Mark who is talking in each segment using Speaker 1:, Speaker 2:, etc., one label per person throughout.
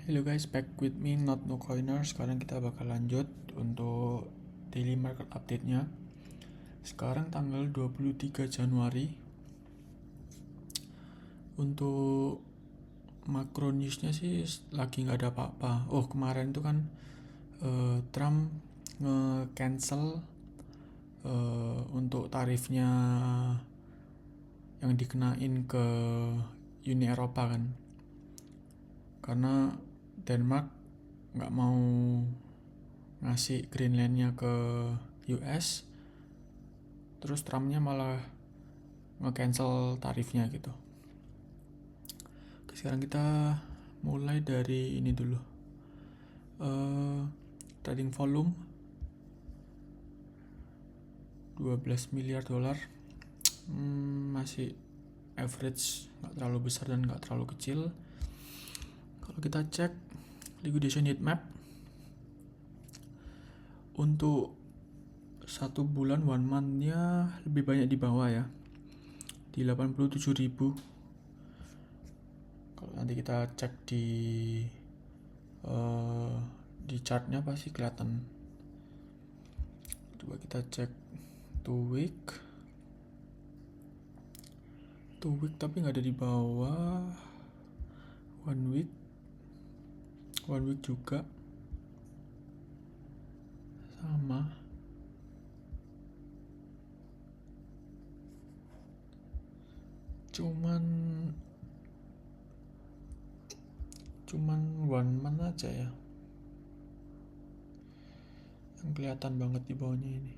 Speaker 1: Hello guys, back with me Not No Coiner. Sekarang kita bakal lanjut untuk daily market update-nya. Sekarang tanggal 23 Januari. Untuk makro newsnya sih lagi nggak ada apa-apa. Oh, kemarin itu kan Trump nge-cancel untuk tarifnya yang dikenain ke Uni Eropa kan, karena Denmark nggak mau ngasih Greenland-nya ke US, terus Trumpnya malah nge-cancel tarifnya gitu. Oke, sekarang kita mulai dari ini dulu. Trading volume 12 miliar dolar, masih average, nggak terlalu besar dan nggak terlalu kecil. Kalau kita cek liquidation heat map untuk satu bulan one month-nya lebih banyak di bawah ya, di 87.000. Kalau nanti kita cek di chartnya pasti kelihatan. Coba kita cek 2 week tapi nggak ada di bawah. One week juga sama. Cuman one month aja ya yang kelihatan banget di bawahnya ini.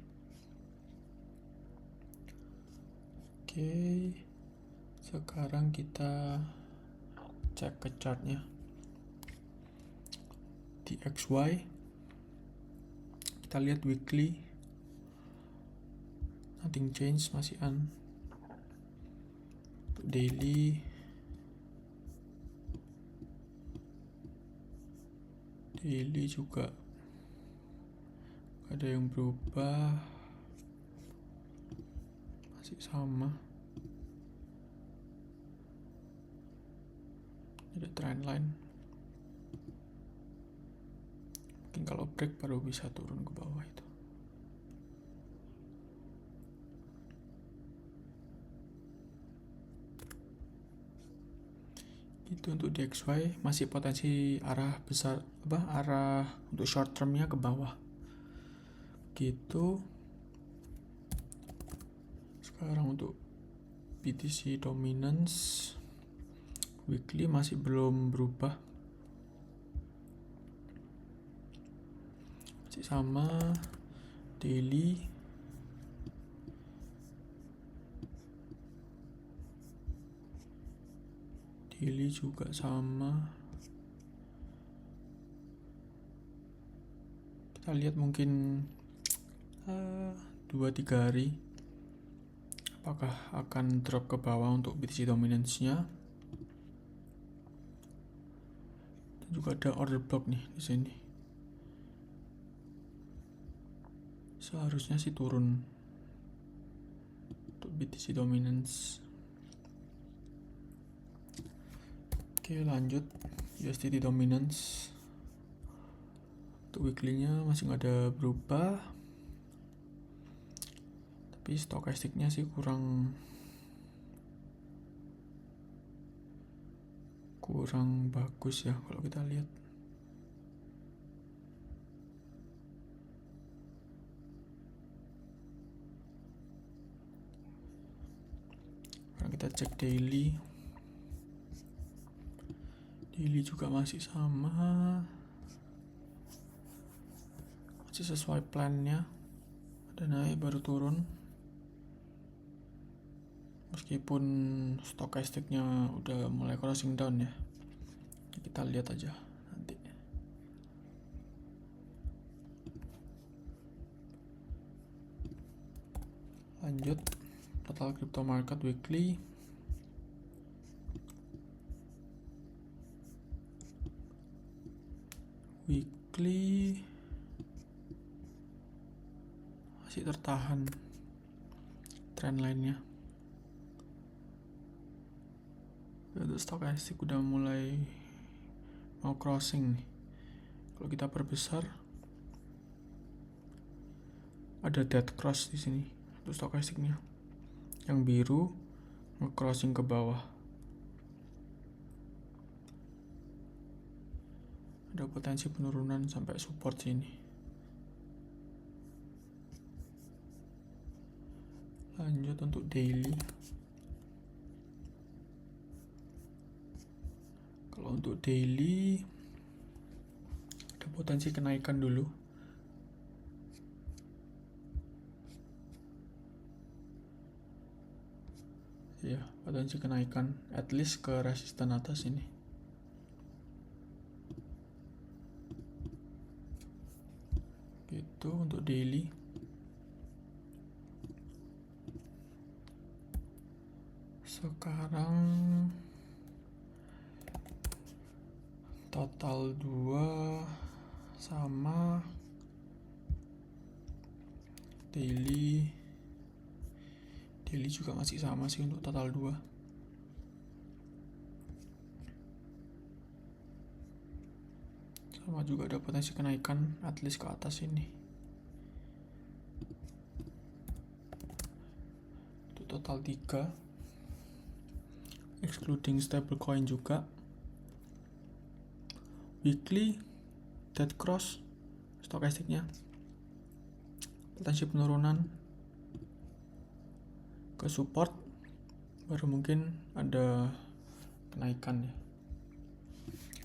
Speaker 1: Oke, sekarang kita cek ke chartnya di XY. Kita lihat weekly, nothing change, masih on. Untuk daily juga ada yang berubah, masih sama. Ada trend line, mungkin kalau break baru bisa turun ke bawah itu. Itu untuk DXY masih potensi arah besar, arah untuk short termnya ke bawah gitu. Sekarang untuk BTC dominance weekly masih belum berubah, masih sama. Daily juga sama. Kita lihat mungkin 2-3 hari apakah akan drop ke bawah untuk BTC dominance-nya. Dan juga ada order block nih di sini. Seharusnya sih turun untuk BTC dominance. Oke, lanjut USDT dominance. Untuk weekly-nya masih nggak ada berubah, tapi stokastiknya sih kurang bagus ya kalau kita lihat. Sekarang kita cek daily juga masih sama, masih sesuai plannya. Ada naik baru turun, meskipun stokastiknya udah mulai crossing down ya. Kita lihat aja nanti. Lanjut total crypto market weekly. Masih tertahan trend line-nya. Untuk stokastik udah mulai mau crossing nih. Kalau kita perbesar ada dead cross di sini untuk stokastiknya. Yang biru nge-crossing ke bawah. Ada potensi penurunan sampai support sini. Lanjut untuk daily. Kalau untuk daily ada potensi kenaikan dulu. Ya, potensi kenaikan at least ke resisten atas ini. Gitu untuk daily. Sekarang total 2 sama daily juga masih sama sih untuk total 2. Sama juga ada potensi kenaikan at least ke atas ini. Untuk total 3 excluding stablecoin juga. Weekly dead cross stokastiknya, potensi penurunan ke support, baru mungkin ada kenaikan ya.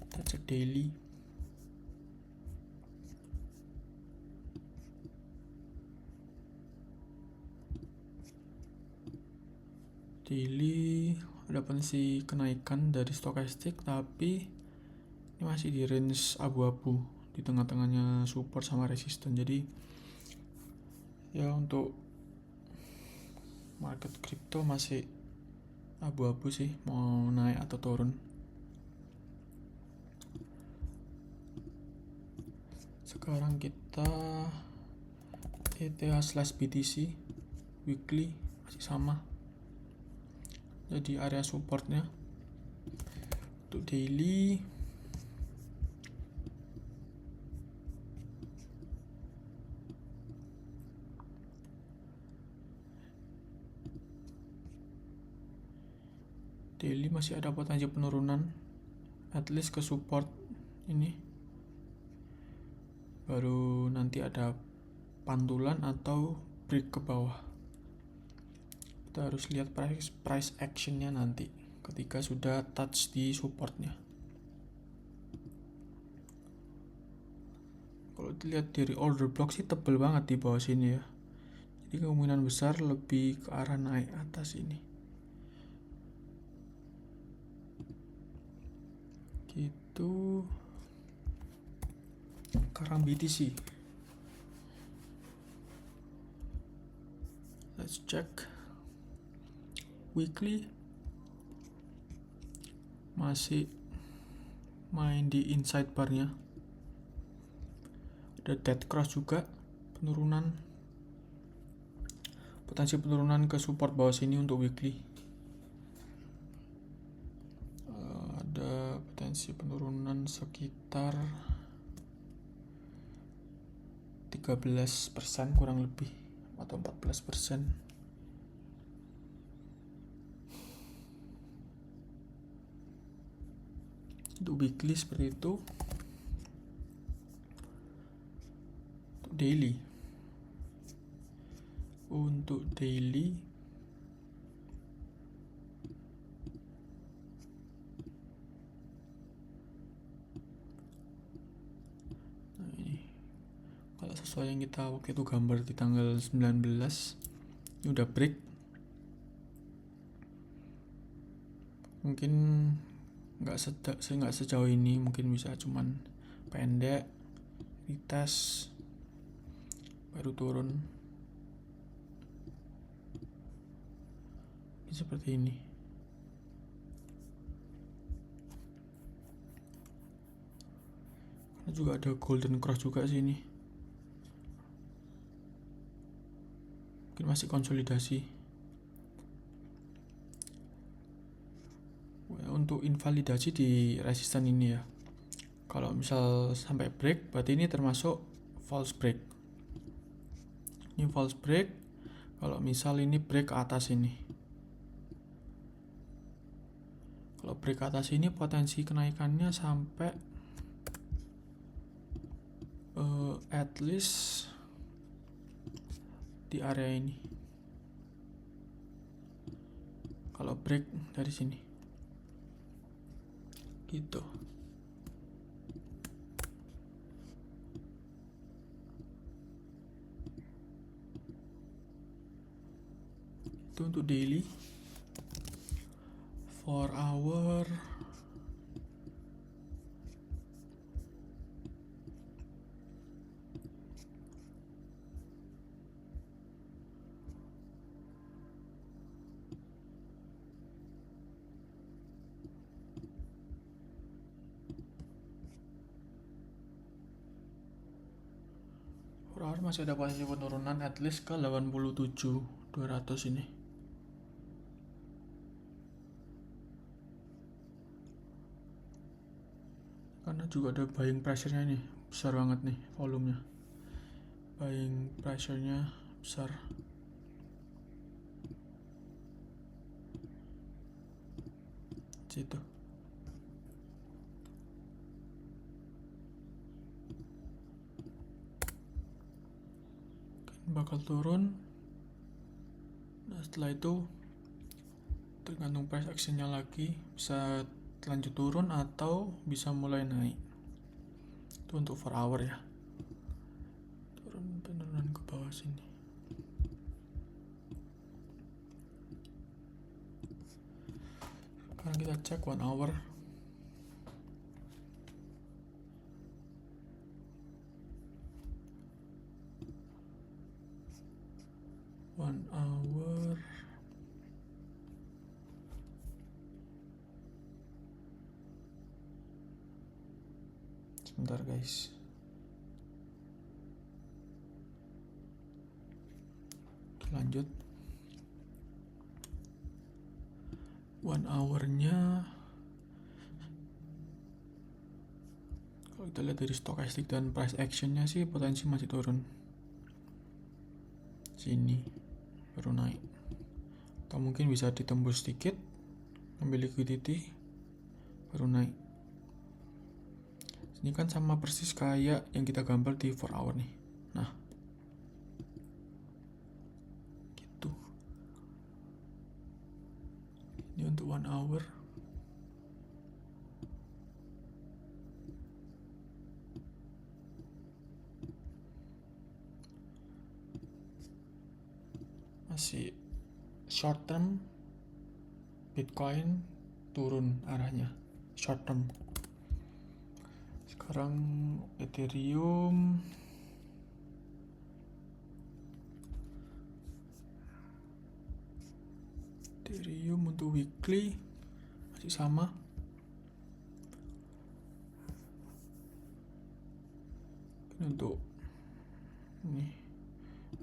Speaker 1: Kita cek daily. Daily ada potensi kenaikan dari stokastik, tapi ini masih di range abu-abu di tengah-tengahnya support sama resisten. Jadi ya untuk market crypto masih abu-abu sih mau naik atau turun. Sekarang kita ETH/BTC weekly masih sama, jadi area supportnya. Untuk daily masih ada potensi penurunan at least ke support ini, baru nanti ada pantulan atau break ke bawah. Kita harus lihat price actionnya nanti ketika sudah touch di supportnya. Kalau dilihat dari order block sih tebel banget di bawah sini ya, jadi kemungkinan besar lebih ke arah naik atas ini. Gitu. Sekarang BTC. Let's check weekly. Masih main di inside barnya. Ada dead cross juga, penurunan. Potensi penurunan ke support bawah sini untuk weekly. Ada potensi penurunan sekitar 13% kurang lebih, atau 14%. Untuk weekly seperti itu. Untuk daily kalau sesuai yang kita waktu itu gambar di tanggal 19, ini udah break. Mungkin nggak sejauh ini, mungkin bisa cuman pendek, retest, baru turun seperti ini. Karena juga ada golden cross juga sini, mungkin masih konsolidasi. Untuk invalidasi di resisten ini ya, Kalau misal sampai break, berarti ini termasuk false break. Ini false break. Kalau misal ini break ke atas ini. Kalau break ke atas ini potensi kenaikannya sampai at least di area ini. Kalau break dari sini. Gitu. Itu untuk daily. 4 hour. Masih ada potensi penurunan at least ke 87.200 ini. Karena juga ada buying pressure-nya nih, besar banget nih volumenya. Buying pressure-nya besar. Situ. Bakal turun. Nah, setelah itu tergantung price action-nya lagi, bisa lanjut turun atau bisa mulai naik. Itu untuk 4 hour ya. Penurunan ke bawah sini. Sekarang kita cek 1 hour. Sebentar guys. Lanjut. 1 hour-nya kalau kita lihat dari stochastic dan price action-nya sih potensi masih turun. Sini baru naik. Atau mungkin bisa ditembus sedikit, ambil liquidity, baru naik. Ini kan sama persis kayak yang kita gambar di 4 hour nih. Nah, gitu. Ini untuk 1 hour. Masih short term, Bitcoin turun arahnya, short term. Sekarang Ethereum untuk weekly masih sama. Untuk ini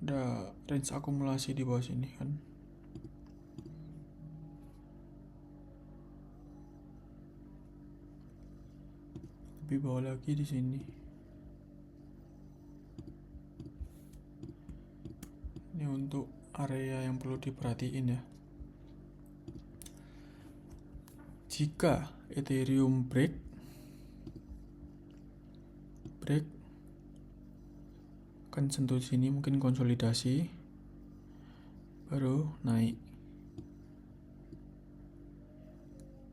Speaker 1: ada range akumulasi di bawah sini kan. Lebih bawah lagi di sini. Ini untuk area yang perlu diperhatiin ya. Jika Ethereum break akan sentuh sini, mungkin konsolidasi baru naik.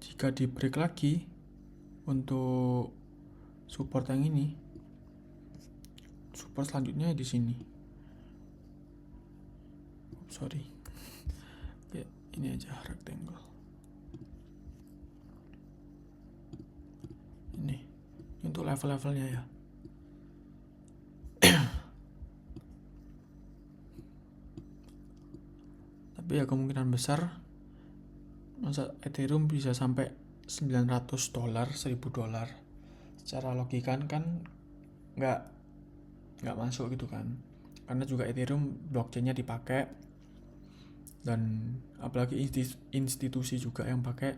Speaker 1: Jika di break lagi untuk support yang ini, support selanjutnya di sini. Sorry, ya, ini aja rectangle. Ini untuk level-levelnya ya. Tapi ya kemungkinan besar masa Ethereum bisa sampai $900, $1.000. Secara logika kan nggak masuk gitu kan, karena juga Ethereum blockchainnya dipakai dan apalagi institusi juga yang pakai.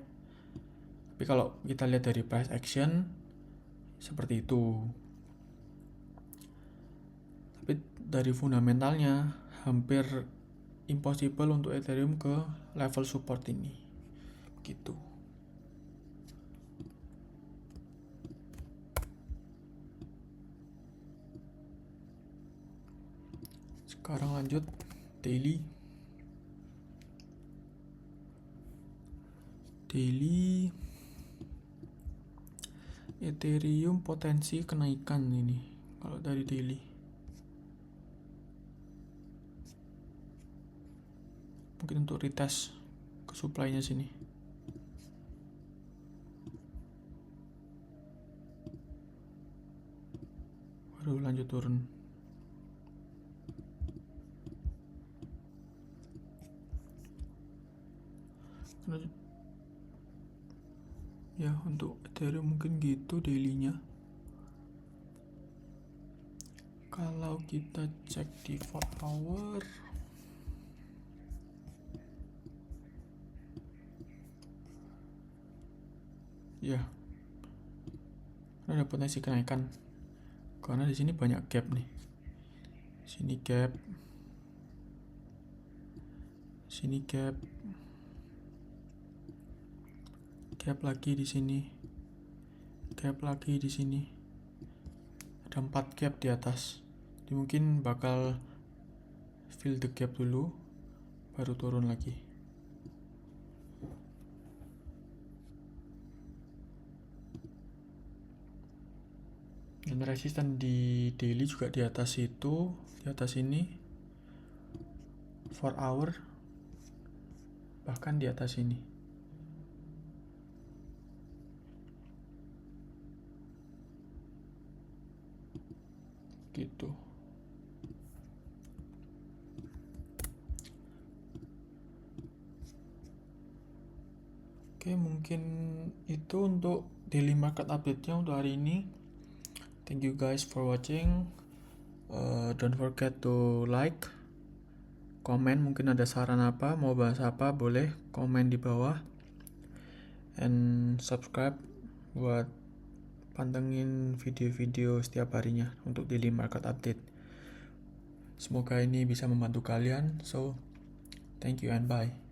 Speaker 1: Tapi kalau kita lihat dari price action seperti itu. Tapi dari fundamentalnya hampir impossible untuk Ethereum ke level support ini gitu. Sekarang lanjut daily Ethereum potensi kenaikan ini kalau dari daily. Mungkin untuk retest ke supply-nya sini. Baru lanjut turun. Ya, untuk Ethereum mungkin gitu daily-nya. Kalau kita cek di 4 hour, ya, ada potensi kenaikan. Karena di sini banyak gap nih. Sini gap. Sini gap. Gap lagi di sini. Gap lagi di sini. Ada 4 gap di atas. Jadi mungkin bakal fill the gap dulu, baru turun lagi. Dan resisten di daily juga di atas itu, di atas ini 4 hour, bahkan di atas ini. Gitu. Oke, mungkin itu untuk daily market update-nya untuk hari ini. Thank you guys for watching. Don't forget to like, komen, mungkin ada saran apa, mau bahas apa, boleh komen di bawah. And subscribe buat pantengin video-video setiap harinya untuk daily market update. Semoga ini bisa membantu kalian. So, thank you and bye.